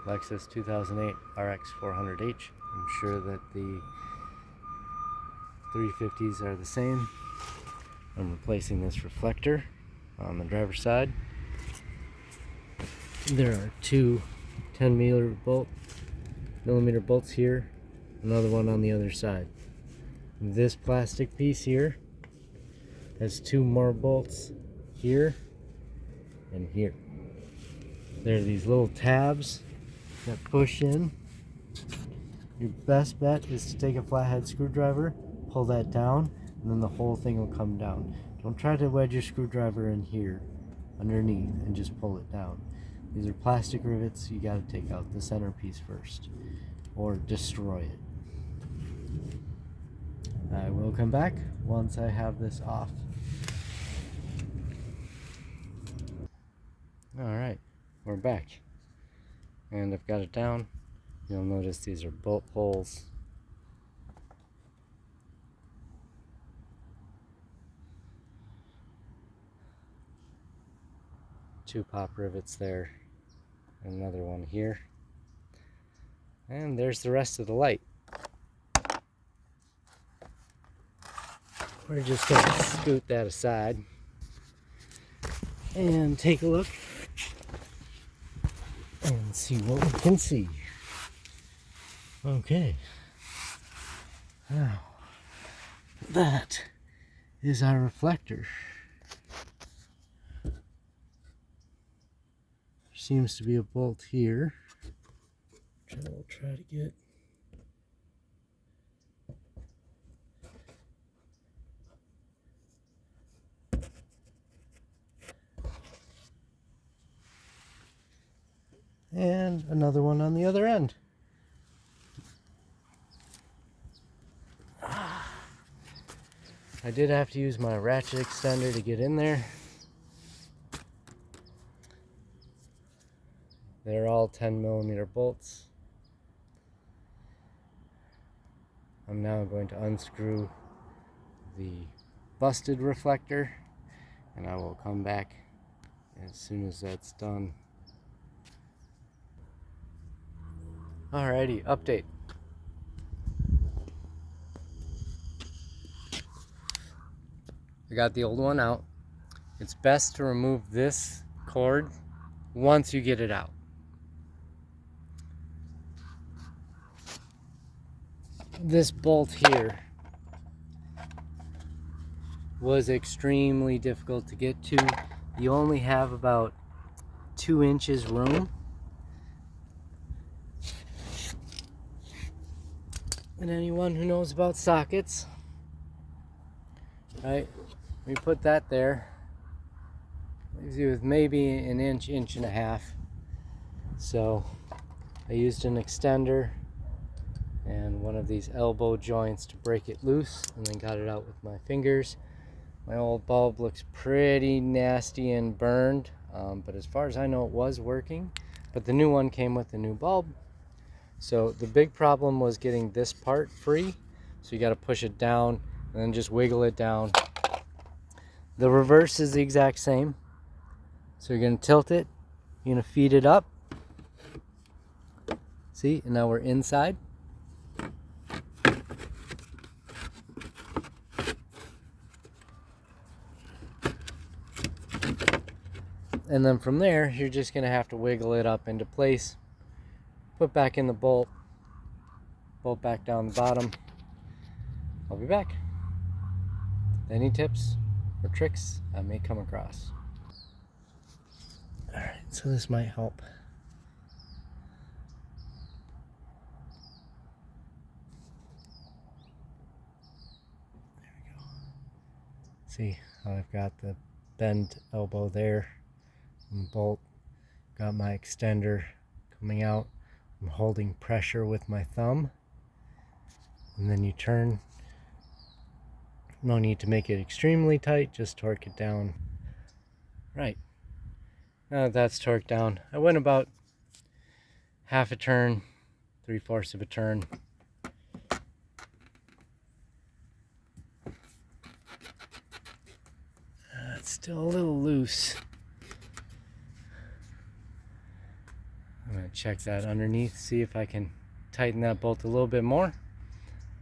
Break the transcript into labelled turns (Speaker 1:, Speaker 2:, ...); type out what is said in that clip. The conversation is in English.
Speaker 1: Lexus 2008 RX 400H. I'm sure that the 350s are the same. I'm replacing this reflector on the driver's side. There are two 10mm bolts here, another one on the other side. This plastic piece here has two more bolts here and here. There are these little tabs that push in. Your best bet is to take a flathead screwdriver, pull that down, and then the whole thing will come down. Don't try to wedge your screwdriver in here underneath and just pull it down. These are plastic rivets. You got to take out the centerpiece first or destroy it. I will come back once I have this off. Alright, we're back. And I've got it down. You'll notice these are bolt holes. Two pop rivets there. Another one here. And there's the rest of the light. We're just going to scoot that aside and take a look and see what we can see. Okay. Now, that is our reflector. There seems to be a bolt here, which I will try to get. And another one on the other end. I did have to use my ratchet extender to get in there. They're all 10mm bolts. I'm now going to unscrew the busted reflector, and I will come back as soon as that's done. Alrighty, update. I got the old one out. It's best to remove this cord once you get it out. This bolt here was extremely difficult to get to. You only have about 2 inches room. And anyone who knows about sockets, right? We put that there. Leaves you with maybe an inch, inch and a half. So I used an extender and one of these elbow joints to break it loose, and then got it out with my fingers. My old bulb looks pretty nasty and burned, but as far as I know it was working. But the new one came with a new bulb. So the big problem was getting this part free. So you got to push it down and then just wiggle it down. The reverse is the exact same. So you're going to tilt it, you're going to feed it up. See, and now we're inside. And then from there, you're just going to have to wiggle it up into place. Put back in the bolt back down the bottom. I'll be back. Any tips or tricks I may come across. Alright, so this might help. There we go. See how I've got the bent elbow there and bolt. Got my extender coming out. I'm holding pressure with my thumb, and then you turn. No need to make it extremely tight, just torque it down. Right, now that that's torqued down, I went about half a turn, 3/4 of a turn. It's still a little loose. I'm going check that underneath, see if I can tighten that bolt a little bit more.